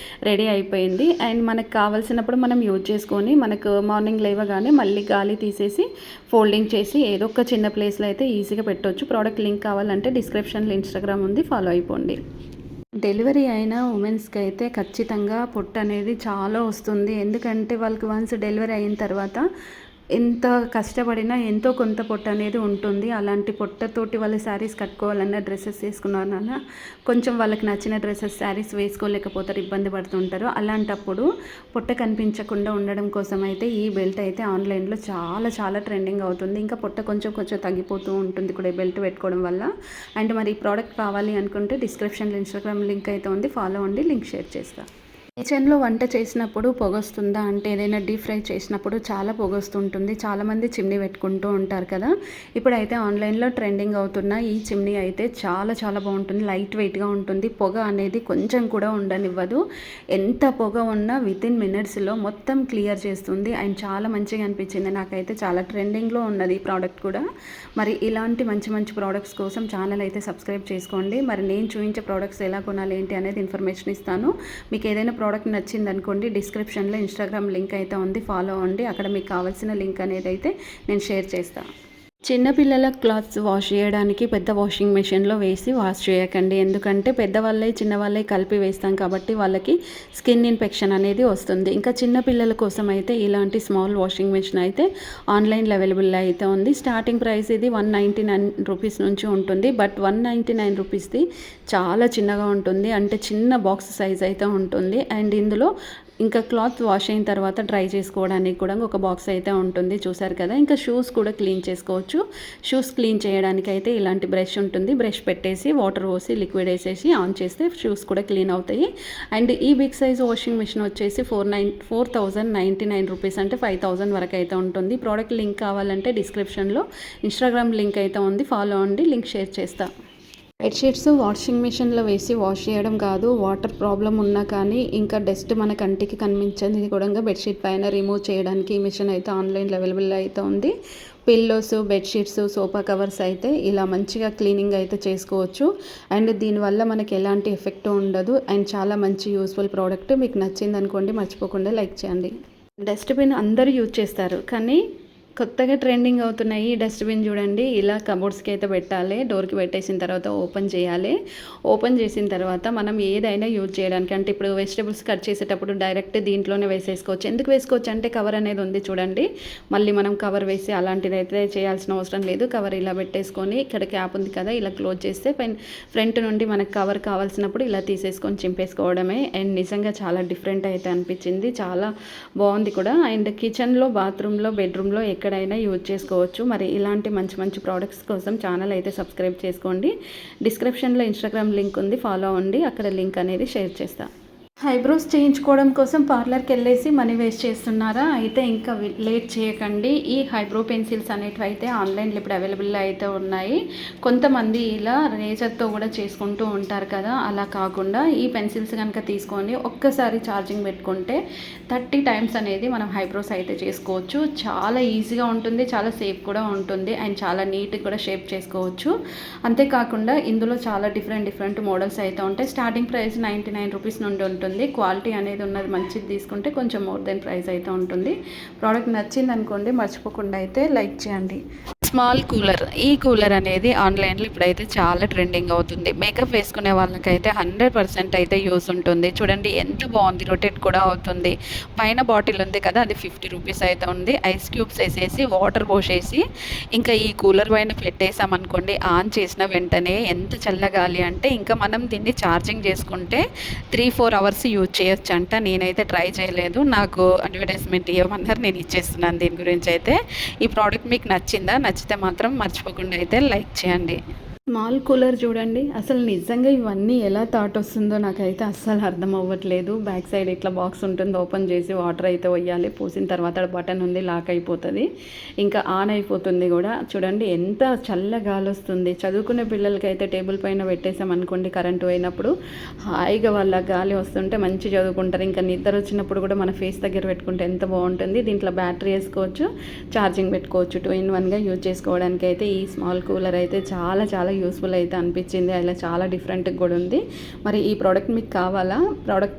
రెడీ అయిపోయింది. అండ్ మనకు కావాల్సినప్పుడు మనం యూజ్ చేసుకొని మనకు మార్నింగ్ లేవగానే మళ్ళీ గాలి తీసేసి ఫోల్డింగ్ చేసి ఏదో ఒక చిన్న ప్లేస్లో అయితే ఈజీగా పెట్టవచ్చు. ప్రోడక్ట్ లింక్ కావాలంటే డిస్క్రిప్షన్లో ఇన్స్టాగ్రామ్ ఉంది, ఫాలో అయిపోండి. డెలివరీ అయిన ఉమెన్స్కి అయితే ఖచ్చితంగా పొట్టు అనేది చాలా వస్తుంది. ఎందుకంటే వాళ్ళకి వన్స్ డెలివరీ అయిన తర్వాత ఎంత కష్టపడినా ఎంతో కొంత పొట్ట అనేది ఉంటుంది. అలాంటి పొట్టతోటి వాళ్ళు శారీస్ కట్టుకోవాలన్నా, డ్రెస్సెస్ వేసుకున్నారన్నా కొంచెం వాళ్ళకి నచ్చిన డ్రెస్సెస్ శారీస్ వేసుకోలేకపోతారు, ఇబ్బంది పడుతుంటారు. అలాంటప్పుడు పొట్ట కనిపించకుండా ఉండడం కోసం అయితే ఈ బెల్ట్ అయితే ఆన్లైన్లో చాలా చాలా ట్రెండింగ్ అవుతుంది. ఇంకా పొట్ట కొంచెం కొంచెం తగ్గిపోతూ ఉంటుంది కూడా ఈ బెల్ట్ పెట్టుకోవడం వల్ల. అండ్ మరి ఈ ప్రోడక్ట్ కావాలి అనుకుంటే డిస్క్రిప్షన్లో ఇన్స్టాగ్రామ్ లింక్ అయితే ఉంది, ఫాలో అవ్వండి, లింక్ షేర్ చేస్తాను. కిచెన్లో వంట చేసినప్పుడు పొగొస్తుందా అంటే ఏదైనా డీప్ ఫ్రై చేసినప్పుడు చాలా పొగొస్తుంటుంది. చాలామంది చిమ్నీ పెట్టుకుంటూ ఉంటారు కదా. ఇప్పుడైతే ఆన్లైన్లో ట్రెండింగ్ అవుతున్న ఈ చిమ్నీ అయితే చాలా చాలా బాగుంటుంది. లైట్ వెయిట్గా ఉంటుంది. పొగ అనేది కొంచెం కూడా ఉండనివ్వదు. ఎంత పొగ ఉన్నా వితిన్ మినిట్స్లో మొత్తం క్లియర్ చేస్తుంది. అండ్ చాలా మంచిగా అనిపించింది నాకైతే. చాలా ట్రెండింగ్లో ఉన్నది ఈ ప్రోడక్ట్ కూడా. మరి ఇలాంటి మంచి మంచి ప్రోడక్ట్స్ కోసం ఛానల్ అయితే సబ్స్క్రైబ్ చేసుకోండి. మరి నేను చూపించే ప్రోడక్ట్స్ ఎలా కొనాలి ఏంటి అనేది ఇన్ఫర్మేషన్ ఇస్తాను. మీకు ఏదైనా ప్రోడక్ట్ నచ్చింది అనుకోండి, డిస్క్రిప్షన్లో ఇన్స్టాగ్రామ్ లింక్ అయితే ఉంది, ఫాలో అవ్వండి. అక్కడ మీకు కావాల్సిన లింక్ అనేది అయితే నేను షేర్ చేస్తాను. చిన్నపిల్లల క్లాత్స్ వాష్ చేయడానికి పెద్ద వాషింగ్ మెషిన్లో వేసి వాష్ చేయకండి. ఎందుకంటే పెద్దవాళ్ళే చిన్నవాళ్ళే కలిపి వేస్తాం కాబట్టి వాళ్ళకి స్కిన్ ఇన్ఫెక్షన్ అనేది వస్తుంది. ఇంకా చిన్నపిల్లల కోసం అయితే ఇలాంటి స్మాల్ వాషింగ్ మెషిన్ అయితే ఆన్లైన్లో అవైలబుల్ అయితే ఉంది. స్టార్టింగ్ ప్రైస్ ఇది 199 రూపీస్ నుంచి ఉంటుంది. బట్ 199 రూపీస్ది చాలా చిన్నగా ఉంటుంది, అంటే చిన్న బాక్స్ సైజ్ అయితే ఉంటుంది. అండ్ ఇందులో ఇంకా క్లాత్ వాష్ అయిన తర్వాత డ్రై చేసుకోవడానికి కూడా ఒక బాక్స్ అయితే ఉంటుంది, చూసారు కదా. ఇంకా షూస్ కూడా క్లీన్ చేసుకోవచ్చు. షూస్ క్లీన్ చేయడానికి అయితే ఇలాంటి బ్రష్ ఉంటుంది. బ్రష్ పెట్టేసి వాటర్ పోసి లిక్విడ్ వేసేసి ఆన్ చేస్తే షూస్ కూడా క్లీన్ అవుతాయి. అండ్ ఈ బిగ్ సైజ్ వాషింగ్ మిషన్ వచ్చేసి 4099 రూపీస్, అంటే 5000 వరకు అయితే ఉంటుంది. ప్రోడక్ట్ లింక్ కావాలంటే డిస్క్రిప్షన్లో ఇన్స్టాగ్రామ్ లింక్ అయితే ఉంది, ఫాలో అవ్వండి, లింక్ షేర్ చేస్తా. బెడ్షీట్స్ వాషింగ్ మిషన్లో వేసి వాష్ చేయడం కాదు, వాటర్ ప్రాబ్లం ఉన్నా కానీ ఇంకా డస్ట్ మన కంటికి కనిపించేది కూడా బెడ్షీట్ పైన రిమూవ్ చేయడానికి ఈ మిషన్ అయితే ఆన్లైన్లో అవైలబుల్ అయితే ఉంది. పిల్లోస్, బెడ్షీట్స్, సోఫా కవర్స్ అయితే ఇలా మంచిగా క్లీనింగ్ అయితే చేసుకోవచ్చు. అండ్ దీనివల్ల మనకి ఎలాంటి ఎఫెక్ట్ ఉండదు. అండ్ చాలా మంచి యూస్ఫుల్ ప్రోడక్ట్. మీకు నచ్చింది అనుకోండి, మర్చిపోకుండా లైక్ చేయండి. డస్ట్బిన్ అందరూ యూజ్ చేస్తారు, కానీ కొత్తగా ట్రెండింగ్ అవుతున్నాయి ఈ డస్ట్బిన్ చూడండి. ఇలా కబోర్డ్స్కి అయితే పెట్టాలి, డోర్కి పెట్టేసిన తర్వాత ఓపెన్ చేయాలి. ఓపెన్ చేసిన తర్వాత మనం ఏదైనా యూజ్ చేయడానికి, అంటే ఇప్పుడు వెజిటబుల్స్ కట్ చేసేటప్పుడు డైరెక్ట్ దీంట్లోనే వేసేసుకోవచ్చు. ఎందుకు వేసుకోవచ్చు అంటే కవర్ అనేది ఉంది చూడండి. మళ్ళీ మనం కవర్ వేసి అలాంటిది అయితే చేయాల్సిన అవసరం లేదు. కవర్ ఇలా పెట్టేసుకొని ఇక్కడ క్యాప్ ఉంది కదా, ఇలా క్లోజ్ చేస్తే ఫ్రంట్ నుండి మనకు కవర్ కావాల్సినప్పుడు ఇలా తీసేసుకొని చింపేసుకోవడమే. అండ్ నిజంగా చాలా డిఫరెంట్ అయితే అనిపించింది, చాలా బాగుంది కూడా. అండ్ కిచెన్లో, బాత్రూంలో, బెడ్రూమ్లో ఎక్కడైనా యూజ్ చేసుకోవచ్చు. మరి ఇలాంటి మంచి మంచి ప్రోడక్ట్స్ కోసం ఛానల్ అయితే సబ్స్క్రైబ్ చేసుకోండి. డిస్క్రిప్షన్లో ఇన్స్టాగ్రామ్ లింక్ ఉంది, ఫాలో అవ్వండి, అక్కడ లింక్ అనేది షేర్ చేస్తాను. ఐబ్రోస్ చేయించుకోవడం కోసం పార్లర్కి వెళ్ళేసి మనీ వేస్ట్ చేస్తున్నారా? అయితే ఇంకా లేట్ చేయకండి. ఈ ఐబ్రో పెన్సిల్స్ అనేటివి అయితే ఆన్లైన్లో ఇప్పుడు అవైలబుల్ అయితే ఉన్నాయి. కొంతమంది ఇలా రేజర్తో కూడా చేసుకుంటూ ఉంటారు కదా, అలా కాకుండా ఈ పెన్సిల్స్ కనుక తీసుకొని ఒక్కసారి ఛార్జింగ్ పెట్టుకుంటే 30 టైమ్స్ అనేది మనం ఐబ్రోస్ అయితే చేసుకోవచ్చు. చాలా ఈజీగా ఉంటుంది, చాలా సేఫ్ కూడా ఉంటుంది. అండ్ చాలా నీట్గా కూడా షేప్ చేసుకోవచ్చు. అంతేకాకుండా ఇందులో చాలా డిఫరెంట్ మోడల్స్ అయితే ఉంటాయి. స్టార్టింగ్ ప్రైస్ 99 రూపీస్ నుండి ఉంటుంది. క్వాలిటీ అనేది ఉన్నది మంచిది తీసుకుంటే కొంచెం మోర్ దెన్ ప్రైస్ అయితే ఉంటుంది. ప్రోడక్ట్ నచ్చింది అనుకోండి, మర్చిపోకుండా అయితే లైక్ చేయండి. స్మాల్ కూలర్, ఈ కూలర్ అనేది ఆన్లైన్లో ఇప్పుడైతే చాలా ట్రెండింగ్ అవుతుంది. మేకప్ వేసుకునే వాళ్ళకైతే 100% అయితే యూస్ ఉంటుంది. చూడండి ఎంత బాగుంది, రొటేట్ కూడా అవుతుంది. పైన బాటిల్ ఉంది కదా, అది 50 రూపీస్ అయితే ఉంది. ఐస్ క్యూబ్స్ వేసేసి వాటర్ పోసేసి ఇంకా ఈ కూలర్ పైన పెట్టేసామనుకోండి, ఆన్ చేసిన వెంటనే ఎంత చల్లగాలి అంటే ఇంకా మనం దీన్ని ఛార్జింగ్ చేసుకుంటే 3-4 అవర్స్ యూజ్ చేయొచ్చు అంట. నేనైతే ట్రై చేయలేదు, నాకు అడ్వర్టైజ్మెంట్ ఇవ్వమన్నారు, నేను ఇచ్చేస్తున్నాను దీని గురించి అయితే. ఈ ప్రోడక్ట్ మీకు నచ్చితే మాత్రం మర్చిపోకుండా అయితే లైక్ చేయండి. స్మాల్ కూలర్ చూడండి, అసలు నిజంగా ఇవన్నీ ఎలా థాట్ వస్తుందో నాకైతే అస్సలు అర్థం అవ్వట్లేదు. బ్యాక్ సైడ్ ఇట్లా బాక్స్ ఉంటుంది, ఓపెన్ చేసి వాటర్ అయితే వేయాలి. పోసిన తర్వాత బటన్ ఉంది, లాక్ అయిపోతుంది, ఇంకా ఆన్ అయిపోతుంది కూడా. చూడండి ఎంత చల్ల గాలి వస్తుంది. చదువుకునే పిల్లలకైతే టేబుల్ పైన పెట్టేసామనుకోండి, కరెంటు పోయినప్పుడు హాయిగా వాళ్ళ గాలి వస్తుంటే మంచి చదువుకుంటారు. ఇంకా నిద్ర వచ్చినప్పుడు కూడా మన ఫేస్ దగ్గర పెట్టుకుంటే ఎంత బాగుంటుంది. దీంట్లో బ్యాటరీ వేసుకోవచ్చు, ఛార్జింగ్ పెట్టుకోవచ్చు. 2-in-1గా యూజ్ చేసుకోవడానికి అయితే ఈ స్మాల్ కూలర్ అయితే చాలా యూస్ఫుల్ అయితే అనిపించింది. అలా చాలా డిఫరెంట్గా కూడా ఉంది. మరి ఈ ప్రోడక్ట్ మీకు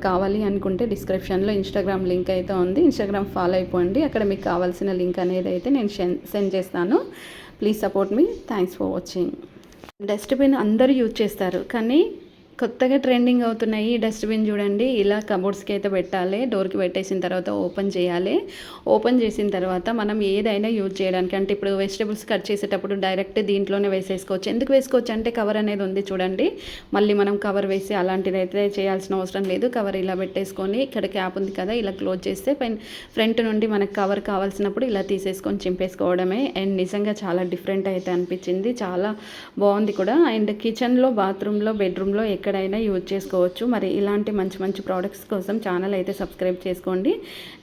కావాలి అనుకుంటే డిస్క్రిప్షన్లో ఇన్స్టాగ్రామ్ లింక్ అయితే ఉంది, ఇన్స్టాగ్రామ్ ఫాలో అయిపోండి, అక్కడ మీకు కావాల్సిన లింక్ అనేది అయితే నేను సెండ్ చేస్తాను. Please support me. Thanks for watching. Dustbin అందరూ యూజ్ చేస్తారు, కానీ కొత్తగా ట్రెండింగ్ అవుతున్నాయి ఈ డస్ట్బిన్ చూడండి. ఇలా కబోర్డ్స్కి అయితే పెట్టాలి. డోర్కి పెట్టేసిన తర్వాత ఓపెన్ చేయాలి. ఓపెన్ చేసిన తర్వాత మనం ఏదైనా యూజ్ చేయడానికి, అంటే ఇప్పుడు వెజిటబుల్స్ కట్ చేసేటప్పుడు డైరెక్ట్ దీంట్లోనే వేసేసుకోవచ్చు. ఎందుకు వేసుకోవచ్చు అంటే కవర్ అనేది ఉంది చూడండి. మళ్ళీ మనం కవర్ వేసి అలాంటిది అయితే చేయాల్సిన అవసరం లేదు. కవర్ ఇలా పెట్టేసుకొని ఇక్కడ క్యాప్ ఉంది కదా, ఇలా క్లోజ్ చేస్తే ఫ్రంట్ నుండి మనకు కవర్ కావాల్సినప్పుడు ఇలా తీసేసుకొని చింపేసుకోవడమే. అండ్ నిజంగా చాలా డిఫరెంట్ అయితే అనిపించింది. చాలా బాగుంది కూడా. అండ్ కిచెన్లో, బాత్రూంలో, బెడ్రూమ్లో ఎక్కడైనా యూజ్ చేసుకోవచ్చు. మరి ఇలాంటి మంచి మంచి ప్రోడక్ట్స్ కోసం ఛానల్ అయితే సబ్స్క్రైబ్ చేసుకోండి.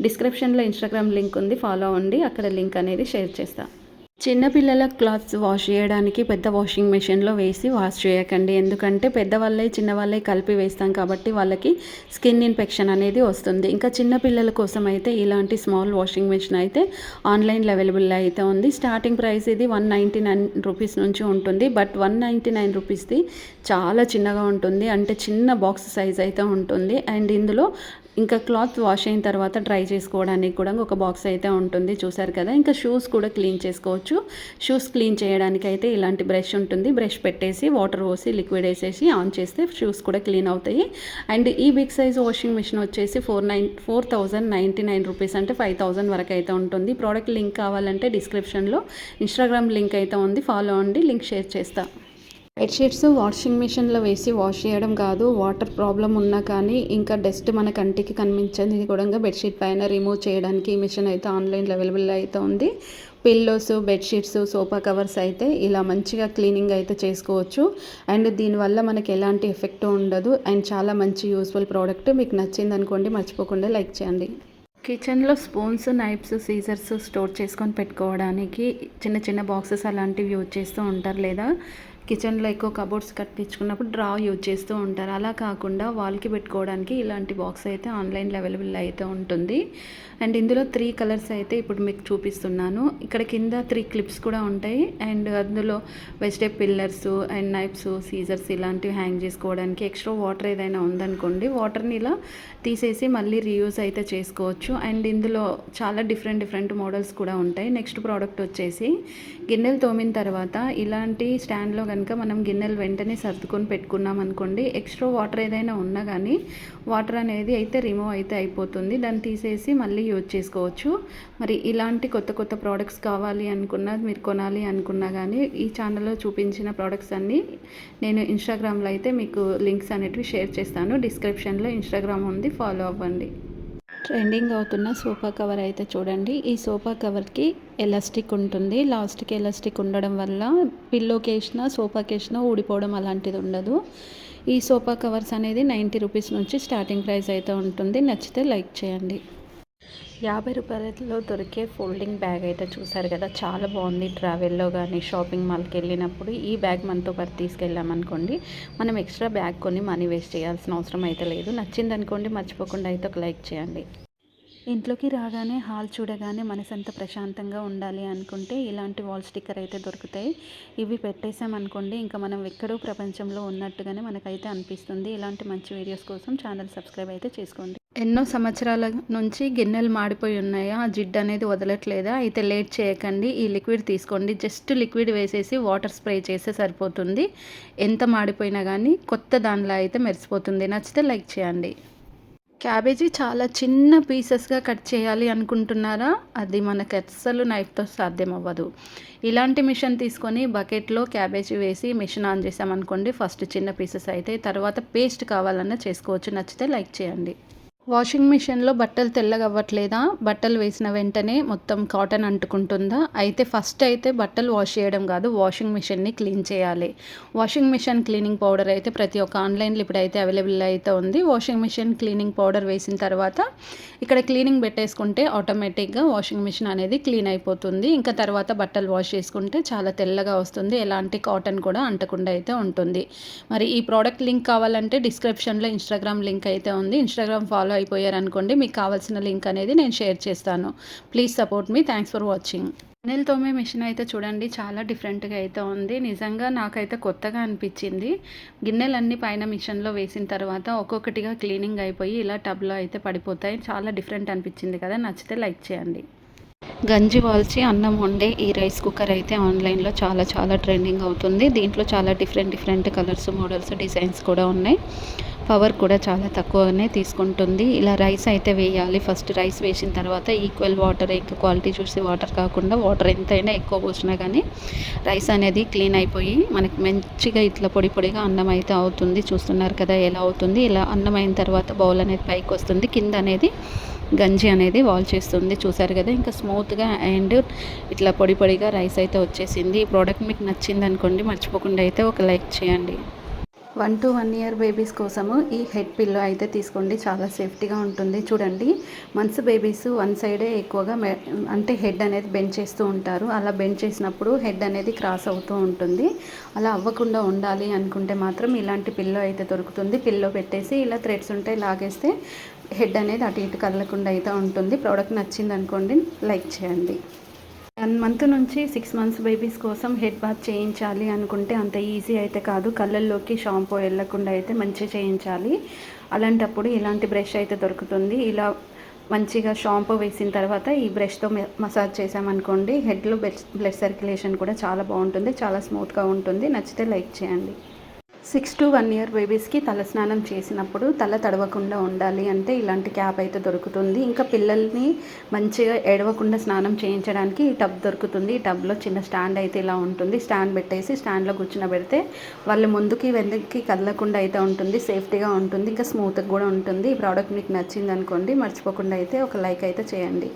డిస్క్రిప్షన్లో ఇన్స్టాగ్రామ్ లింక్ ఉంది, ఫాలో అవ్వండి. అక్కడ లింక్ అనేది షేర్ చేస్తాను. చిన్నపిల్లల క్లాత్స్ వాష్ చేయడానికి పెద్ద వాషింగ్ మెషిన్లో వేసి వాష్ చేయకండి. ఎందుకంటే పెద్దవాళ్ళే చిన్నవాళ్ళే కలిపి వేస్తాం కాబట్టి వాళ్ళకి స్కిన్ ఇన్ఫెక్షన్ అనేది వస్తుంది. ఇంకా చిన్నపిల్లల కోసం అయితే ఇలాంటి స్మాల్ వాషింగ్ మెషిన్ అయితే ఆన్లైన్లో అవైలబుల్ అయితే ఉంది. స్టార్టింగ్ ప్రైస్ ఇది 199 రూపీస్ నుంచి ఉంటుంది. బట్ 199 రూపీస్ది చాలా చిన్నగా ఉంటుంది, అంటే చిన్న బాక్స్ సైజ్ అయితే ఉంటుంది. అండ్ ఇందులో ఇంకా క్లాత్ వాష్ అయిన తర్వాత డ్రై చేసుకోవడానికి కూడా ఒక బాక్స్ అయితే ఉంటుంది, చూసారు కదా. ఇంకా షూస్ కూడా క్లీన్ చేసుకోవచ్చు. షూస్ క్లీన్ చేయడానికి అయితే ఇలాంటి బ్రష్ ఉంటుంది. బ్రష్ పెట్టేసి వాటర్ పోసి లిక్విడ్ వేసేసి ఆన్ చేస్తే షూస్ కూడా క్లీన్ అవుతాయి. అండ్ ఈ బిగ్ సైజ్ వాషింగ్ మిషన్ వచ్చేసి 4099 రూపీస్, అంటే 5000 వరకు అయితే ఉంటుంది. ప్రోడక్ట్ లింక్ కావాలంటే డిస్క్రిప్షన్లో ఇన్స్టాగ్రామ్ లింక్ అయితే ఉంది, ఫాలో అవ్వండి. లింక్ షేర్ చేస్తా. బెడ్షీట్స్ వాషింగ్ మిషన్లో వేసి వాష్ చేయడం కాదు, వాటర్ ప్రాబ్లం ఉన్నా కానీ ఇంకా డస్ట్ మన కంటికి కనిపించేది కూడా బెడ్షీట్ పైన రిమూవ్ చేయడానికి ఈ మిషన్ అయితే ఆన్లైన్లో అవైలబుల్ అయితే ఉంది. పిల్లోస్, బెడ్షీట్స్, సోఫా కవర్స్ అయితే ఇలా మంచిగా క్లీనింగ్ అయితే చేసుకోవచ్చు. అండ్ దీనివల్ల మనకి ఎలాంటి ఎఫెక్ట్ ఉండదు. అండ్ చాలా మంచి యూస్ఫుల్ ప్రోడక్ట్. మీకు నచ్చింది అనుకోండి, మర్చిపోకుండా లైక్ చేయండి. కిచెన్లో స్పూన్స్, నైఫ్స్, సీజర్స్ స్టోర్ చేసుకొని పెట్టుకోవడానికి చిన్న చిన్న బాక్సెస్ అలాంటివి యూజ్ చేస్తూ ఉంటారు, లేదా కిచెన్లో ఎక్కువ కబోర్డ్స్ కట్టించుకున్నప్పుడు డ్రా యూజ్ చేస్తూ ఉంటారు. అలా కాకుండా వాల్కి పెట్టుకోవడానికి ఇలాంటి బాక్స్ అయితే ఆన్లైన్లో అవైలబుల్ అయితే ఉంటుంది. అండ్ ఇందులో 3 కలర్స్ అయితే ఇప్పుడు మీకు చూపిస్తున్నాను. ఇక్కడ కింద 3 క్లిప్స్ కూడా ఉంటాయి. అండ్ అందులో vegetable peelers and knives, scissors ఇలాంటివి హ్యాంగ్ చేసుకోవడానికి. ఎక్స్ట్రా వాటర్ ఏదైనా ఉందనుకోండి, వాటర్ని ఇలా తీసేసి మళ్ళీ రీయూజ్ అయితే చేసుకోవచ్చు. అండ్ ఇందులో చాలా డిఫరెంట్ మోడల్స్ కూడా ఉంటాయి. నెక్స్ట్ ప్రోడక్ట్ వచ్చేసి గిన్నెలు తోమిన తర్వాత ఇలాంటి స్టాండ్లో కనుక మనం గిన్నెలు వెంటనే సర్దుకొని పెట్టుకున్నాం అనుకోండి, ఎక్స్ట్రా వాటర్ ఏదైనా ఉన్నా కానీ వాటర్ అనేది అయితే రిమూవ్ అయితే అయిపోతుంది. దాన్ని తీసేసి మళ్ళీ యూజ్ చేసుకోవచ్చు. మరి ఇలాంటి కొత్త ప్రోడక్ట్స్ కావాలి అనుకున్నా, మీరు కొనాలి అనుకున్నా కానీ ఈ ఛానల్లో చూపించిన ప్రోడక్ట్స్ అన్నీ నేను ఇన్స్టాగ్రామ్లో అయితే మీకు లింక్స్ అనేటివి షేర్ చేస్తాను. డిస్క్రిప్షన్లో ఇన్స్టాగ్రామ్ ఉంది, ఫాలో అవ్వండి. ట్రెండింగ్ అవుతున్న సోఫా కవర్ అయితే చూడండి. ఈ సోఫా కవర్కి ఎలాస్టిక్ ఉంటుంది. లాస్ట్కి ఎలాస్టిక్ ఉండడం వల్ల పిల్లోకి వేసినా, సోఫాకి వేసినా ఊడిపోవడం అలాంటిది ఉండదు. ఈ సోఫా కవర్స్ అనేది 90 రూపీస్ నుంచి స్టార్టింగ్ ప్రైస్ అయితే ఉంటుంది. నచ్చితే లైక్ చేయండి. 50 రూపాయలలో దొరికే ఫోల్డింగ్ బ్యాగ్ అయితే చూసారు కదా, చాలా బాగుంది. ట్రావెల్లో కానీ షాపింగ్ మాల్కి వెళ్ళినప్పుడు ఈ బ్యాగ్ మనతో పాటు తీసుకెళ్ళామనుకోండి, మనం ఎక్స్ట్రా బ్యాగ్ కొని మనీ వేస్ట్ చేయాల్సిన అవసరం అయితే లేదు. నచ్చింది అనుకోండి, మర్చిపోకుండా అయితే ఒక లైక్ చేయండి. ఇంట్లోకి రాగానే హాల్ చూడగానే మనసంతా ప్రశాంతంగా ఉండాలి అనుకుంటే ఇలాంటి వాల్ స్టిక్కర్ అయితే దొరుకుతాయి. ఇవి పెట్టేసామనుకోండి, ఇంకా మనం ఎక్కడో ప్రపంచంలో ఉన్నట్టుగానే మనకైతే అనిపిస్తుంది. ఇలాంటి మంచి వీడియోస్ కోసం ఛానల్ సబ్స్క్రైబ్ అయితే చేసుకోండి. ఎన్నో సంవత్సరాల నుంచి గిన్నెలు మాడిపోయి ఉన్నాయా, ఆ జిడ్డు అనేది వదలట్లేదా, అయితే లేట్ చేయకండి. ఈ లిక్విడ్ తీసుకోండి. జస్ట్ లిక్విడ్ వేసేసి వాటర్ స్ప్రే చేస్తే సరిపోతుంది. ఎంత మాడిపోయినా కానీ కొత్త దానిలా అయితే మెరిసిపోతుంది. నచ్చితే లైక్ చేయండి. క్యాబేజీ చాలా చిన్న పీసెస్గా కట్ చేయాలి అనుకుంటున్నారా? అది మనకు అస్సలు నైఫ్తో సాధ్యం అవ్వదు. ఇలాంటి మిషన్ తీసుకొని బకెట్లో క్యాబేజీ వేసి మిషన్ ఆన్ చేసామనుకోండి, ఫస్ట్ చిన్న పీసెస్ అయితే, తర్వాత పేస్ట్ కావాలన్నా చేసుకోవచ్చు. నచ్చితే లైక్ చేయండి. వాషింగ్ మిషన్లో బట్టలు తెల్లగా అవ్వట్లేదా? బట్టలు వేసిన వెంటనే మొత్తం కాటన్ అంటుకుంటుందా? అయితే ఫస్ట్ అయితే బట్టలు వాష్ చేయడం కాదు, వాషింగ్ మిషన్ని క్లీన్ చేయాలి. వాషింగ్ మిషన్ క్లీనింగ్ పౌడర్ అయితే ప్రతి ఒక్క ఆన్లైన్లో ఇప్పుడైతే అవైలబుల్ అయితే ఉంది. వాషింగ్ మిషన్ క్లీనింగ్ పౌడర్ వేసిన తర్వాత ఇక్కడ క్లీనింగ్ పెట్టేసుకుంటే ఆటోమేటిక్గా వాషింగ్ మిషన్ అనేది క్లీన్ అయిపోతుంది. ఇంకా తర్వాత బట్టలు వాష్ చేసుకుంటే చాలా తెల్లగా వస్తుంది. ఎలాంటి కాటన్ కూడా అంటకుండా అయితే ఉంటుంది. మరి ఈ ప్రోడక్ట్ లింక్ కావాలంటే డిస్క్రిప్షన్లో ఇన్స్టాగ్రామ్ లింక్ అయితే ఉంది. ఇన్స్టాగ్రామ్ ఫాలో అయిపోయారనుకోండి, మీకు కావాల్సిన లింక్ అనేది నేను షేర్ చేస్తాను. Please support me. Thanks for watching. గిన్నెలు తోమే మిషన్ అయితే చూడండి, చాలా డిఫరెంట్గా అయితే ఉంది. నిజంగా నాకైతే కొత్తగా అనిపించింది. గిన్నెలన్నీ పైన మిషన్లో వేసిన తర్వాత ఒక్కొక్కటిగా క్లీనింగ్ అయిపోయి ఇలా టబ్లో అయితే పడిపోతాయి. చాలా డిఫరెంట్ అనిపించింది కదా. నచ్చితే లైక్ చేయండి. గంజి వాల్చి అన్నం వండే ఈ రైస్ కుక్కర్ అయితే ఆన్లైన్లో చాలా ట్రెండింగ్ అవుతుంది. దీంట్లో చాలా డిఫరెంట్ కలర్స్, మోడల్స్, డిజైన్స్ కూడా ఉన్నాయి. పవర్ కూడా చాలా తక్కువనే తీసుకుంటుంది. ఇలా రైస్ అయితే వేయాలి. ఫస్ట్ రైస్ వేసిన తర్వాత ఈక్వల్ వాటర్, ఇంకా క్వాలిటీ చూసి వాటర్ కాకుండా వాటర్ ఎంతైనా ఎక్కువ పోసినా కానీ రైస్ అనేది క్లీన్ అయిపోయి మనకి మంచిగా ఇట్లా పొడిగా అన్నం అయితే అవుతుంది. చూస్తున్నారు కదా ఎలా అవుతుంది. ఇలా అన్నం అయిన తర్వాత బౌల్ అనేది పైకి వస్తుంది. కింద అనేది గంజి అనేది వాల్ చేస్తుంది. చూసారు కదా ఇంకా స్మూత్గా అండ్ ఇట్లా పొడిగా రైస్ అయితే వచ్చేసింది. ఈ ప్రోడక్ట్ మీకు నచ్చింది అనుకోండి, మర్చిపోకుండా అయితే ఒక లైక్ చేయండి. 1 to 1 year బేబీస్ కోసము ఈ హెడ్ పిల్లో అయితే తీసుకోండి. చాలా సేఫ్టీగా ఉంటుంది. చూడండి, మంత్స్ బేబీస్ వన్ సైడే ఎక్కువగా అంటే హెడ్ అనేది బెండ్ చేస్తూ ఉంటారు. అలా బెండ్ చేసినప్పుడు హెడ్ అనేది క్రాస్ అవుతూ ఉంటుంది. అలా అవ్వకుండా ఉండాలి అనుకుంటే మాత్రం ఇలాంటి పిల్లో అయితే దొరుకుతుంది. పిల్లో పెట్టేసి ఇలా థ్రెడ్స్ ఉంటే లాగేస్తే హెడ్ అనేది అటు ఇటు కదలకుండా అయితే ఉంటుంది. ప్రోడక్ట్ నచ్చింది అనుకోండి, లైక్ చేయండి. 1 month నుంచి 6 months బేబీస్ కోసం హెడ్ బాత్ చేయించాలి అనుకుంటే అంత ఈజీ అయితే కాదు. కళ్ళల్లోకి షాంపూ వెళ్ళకుండా అయితే మంచిగా చేయించాలి. అలాంటప్పుడు ఇలాంటి బ్రష్ అయితే దొరుకుతుంది. ఇలా మంచిగా షాంపూ వేసిన తర్వాత ఈ బ్రష్తో మసాజ్ చేసామనుకోండి, హెడ్లో బ్లడ్ సర్క్యులేషన్ కూడా చాలా బాగుంటుంది. చాలా స్మూత్గా ఉంటుంది. నచ్చితే లైక్ చేయండి. 6 to 1 year బేబీస్కి తల స్నానం చేసినప్పుడు తల తడవకుండా ఉండాలి అంటే ఇలాంటి క్యాప్ అయితే దొరుకుతుంది. ఇంకా పిల్లల్ని మంచిగా ఎడవకుండా స్నానం చేయించడానికి ఈ టబ్ దొరుకుతుంది. ఈ టబ్లో చిన్న స్టాండ్ అయితే ఇలా ఉంటుంది. స్టాండ్ పెట్టేసి స్టాండ్లో కూర్చునబెడితే వాళ్ళు ముందుకి వెనక్కి కదలకుండా అయితే ఉంటుంది. సేఫ్టీగా ఉంటుంది. ఇంకా స్మూత్గా కూడా ఉంటుంది. ఈ ప్రోడక్ట్ మీకు నచ్చింది అనుకోండి, మర్చిపోకుండా అయితే ఒక లైక్ అయితే చేయండి.